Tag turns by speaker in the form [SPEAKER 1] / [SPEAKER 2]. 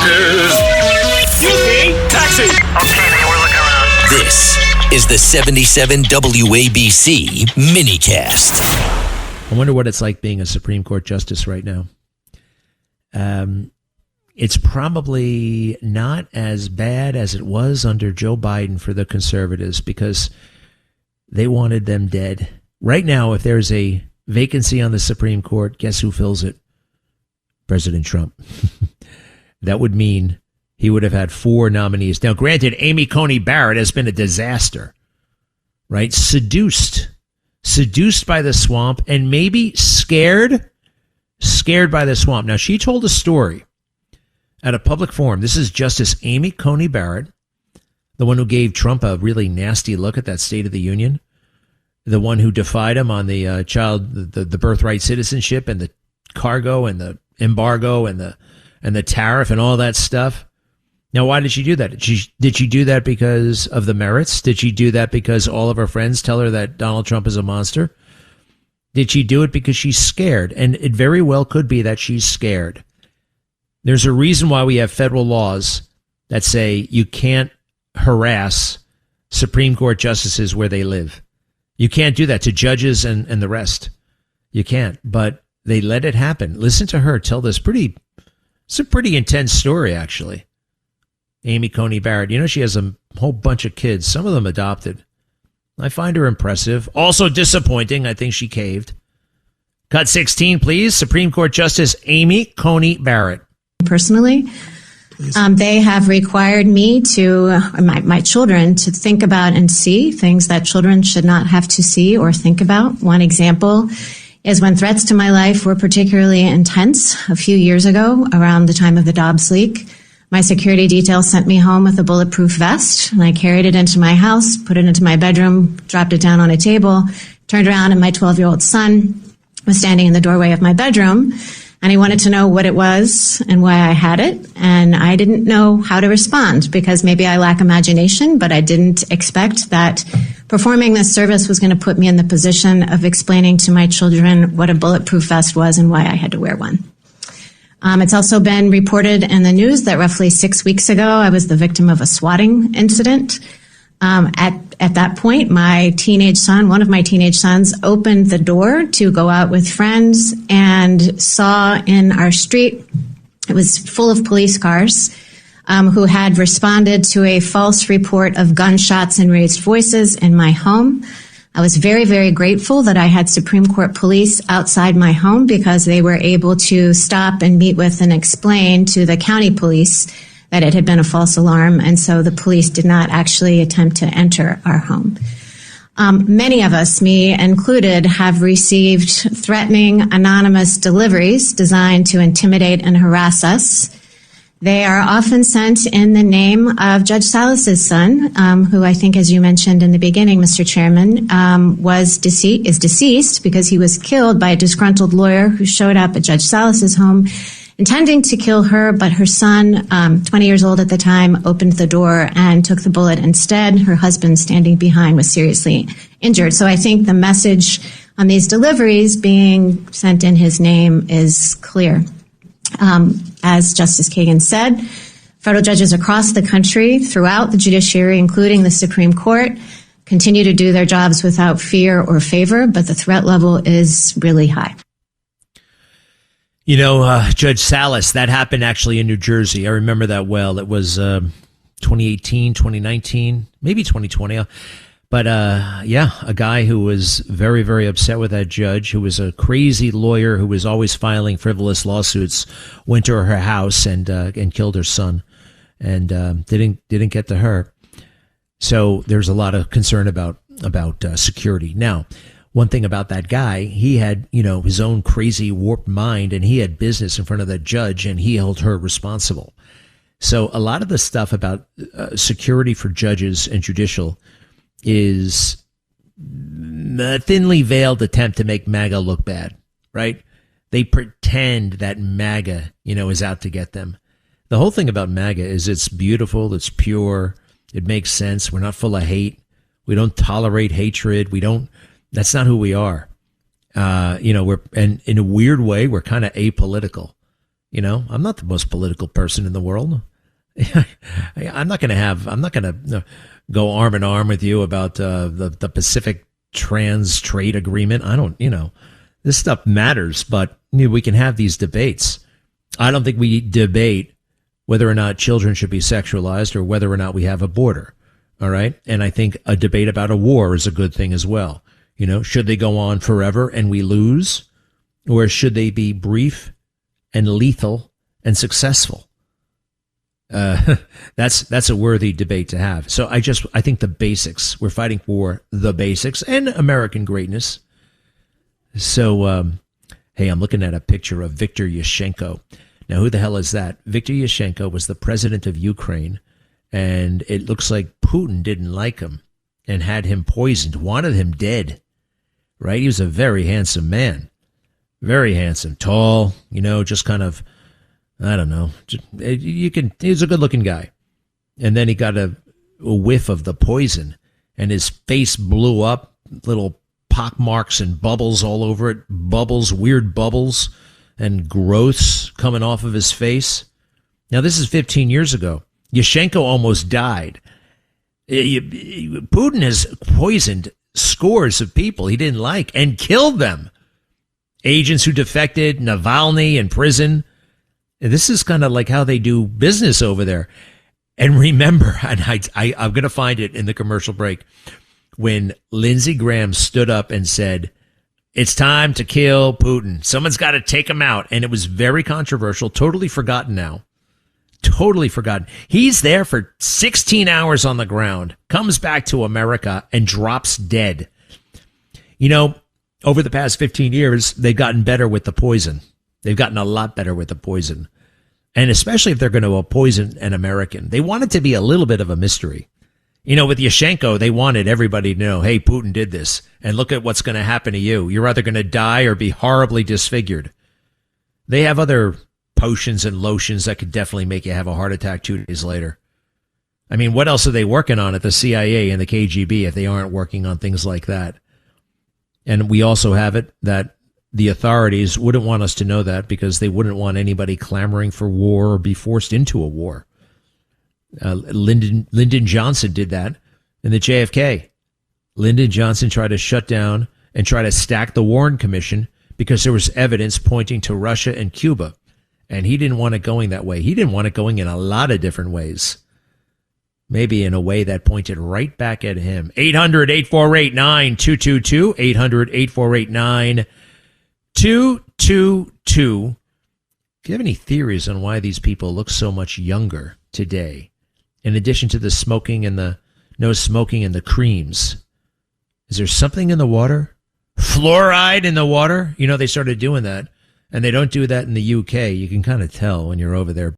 [SPEAKER 1] Excuse me, taxi.
[SPEAKER 2] Okay, man, we're looking around.
[SPEAKER 3] This is the 77 WABC minicast.
[SPEAKER 4] I wonder what it's like being a Supreme Court justice right now. It's probably not as bad as it was under Joe Biden for the conservatives because they wanted them dead. Right now, if there's a vacancy on the Supreme Court, guess who fills it? President Trump. That would mean he would have had 4 nominees. Now, granted, Amy Coney Barrett has been a disaster, right? Seduced by the swamp and maybe scared by the swamp. Now, she told a story at a public forum. This is Justice Amy Coney Barrett, the one who gave Trump a really nasty look at that State of the Union, the one who defied him on the the birthright citizenship and the cargo and the embargo and the tariff and all that stuff. Now, why did she do that? Did she do that because of the merits? Did she do that because all of her friends tell her that Donald Trump is a monster? Did she do it because she's scared? And it very well could be that she's scared. There's a reason why we have federal laws that say you can't harass Supreme Court justices where they live. You can't do that to judges and the rest. You can't, but they let it happen. Listen to her tell this it's a pretty intense story, actually. Amy Coney Barrett, you know, she has a whole bunch of kids, some of them adopted. I find her impressive. Also disappointing. I think she caved. Cut 16, please. Supreme Court Justice Amy Coney Barrett.
[SPEAKER 5] Personally, they have required me to, my children, to think about and see things that children should not have to see or think about. One example is when threats to my life were particularly intense a few years ago around the time of the Dobbs leak. My security detail sent me home with a bulletproof vest, and I carried it into my house, put it into my bedroom, dropped it down on a table, turned around, and my 12-year-old son was standing in the doorway of my bedroom, and he wanted to know what it was and why I had it, and I didn't know how to respond because maybe I lack imagination, but I didn't expect that performing this service was going to put me in the position of explaining to my children what a bulletproof vest was and why I had to wear one. It's also been reported in the news that roughly 6 weeks ago, I was the victim of a swatting incident. At that point, one of my teenage sons, opened the door to go out with friends and saw in our street, it was full of police cars, who had responded to a false report of gunshots and raised voices in my home. I was very, very grateful that I had Supreme Court police outside my home because they were able to stop and meet with and explain to the county police that it had been a false alarm, and so the police did not actually attempt to enter our home. Many of us, me included, have received threatening anonymous deliveries designed to intimidate and harass us. They are often sent in the name of Judge Salas's son, who I think, as you mentioned in the beginning, Mr. Chairman, is deceased because he was killed by a disgruntled lawyer who showed up at Judge Salas's home intending to kill her, but her son, 20 years old at the time, opened the door and took the bullet instead. Her husband, standing behind, was seriously injured. So I think the message on these deliveries being sent in his name is clear. As Justice Kagan said, federal judges across the country, throughout the judiciary, including the Supreme Court, continue to do their jobs without fear or favor, but the threat level is really high.
[SPEAKER 4] You know, Judge Salas, that happened actually in New Jersey. I remember that well. It was 2018, 2019, maybe 2020. But a guy who was very, very upset with that judge, who was a crazy lawyer who was always filing frivolous lawsuits, went to her house and killed her son, and didn't get to her. So there's a lot of concern about security. Now, one thing about that guy, he had, his own crazy warped mind, and he had business in front of that judge, and he held her responsible. So a lot of the stuff about security for judges and judicial is a thinly veiled attempt to make MAGA look bad, right? They pretend that MAGA, is out to get them. The whole thing about MAGA is it's beautiful, it's pure, it makes sense. We're not full of hate. We don't tolerate hatred. That's not who we are. And in a weird way, we're kind of apolitical. I'm not the most political person in the world. I'm not going to go arm in arm with you about the Pacific Trans Trade Agreement. I don't, this stuff matters, but we can have these debates. I don't think we debate whether or not children should be sexualized or whether or not we have a border. All right. And I think a debate about a war is a good thing as well. Should they go on forever and we lose, or should they be brief and lethal and successful? That's a worthy debate to have. So I think the basics, we're fighting for the basics and American greatness. So, hey, I'm looking at a picture of Viktor Yushchenko. Now, who the hell is that? Viktor Yushchenko was the president of Ukraine, and it looks like Putin didn't like him and had him poisoned, wanted him dead, right? He was a very handsome man, very handsome, tall, just kind of, I don't know. He's a good-looking guy. And then he got a whiff of the poison, and his face blew up, little pock marks and bubbles all over it, weird bubbles and growths coming off of his face. Now, this is 15 years ago. Yushchenko almost died. Putin has poisoned scores of people he didn't like and killed them. Agents who defected, Navalny in prison. This is kind of like how they do business over there. And remember, and I'm going to find it in the commercial break, when Lindsey Graham stood up and said, it's time to kill Putin. Someone's got to take him out. And it was very controversial, totally forgotten now. Totally forgotten. He's there for 16 hours on the ground, comes back to America and drops dead. Over the past 15 years, they've gotten better with the poison. They've gotten a lot better with the poison. And especially if they're going to poison an American. They want it to be a little bit of a mystery. With Yushchenko, they wanted everybody to know, hey, Putin did this, and look at what's going to happen to you. You're either going to die or be horribly disfigured. They have other potions and lotions that could definitely make you have a heart attack 2 days later. I mean, what else are they working on at the CIA and the KGB if they aren't working on things like that? And we also have it that the authorities wouldn't want us to know that because they wouldn't want anybody clamoring for war or be forced into a war. Lyndon Johnson did that in the JFK. Lyndon Johnson tried to shut down and try to stack the Warren Commission because there was evidence pointing to Russia and Cuba. And he didn't want it going that way. He didn't want it going in a lot of different ways. Maybe in a way that pointed right back at him. 800-848-9222. 800-848-9222. Do you have any theories on why these people look so much younger today? In addition to the smoking and the no smoking and the creams. Is there something in the water? Fluoride in the water? They started doing that. And they don't do that in the UK. You can kind of tell when you're over there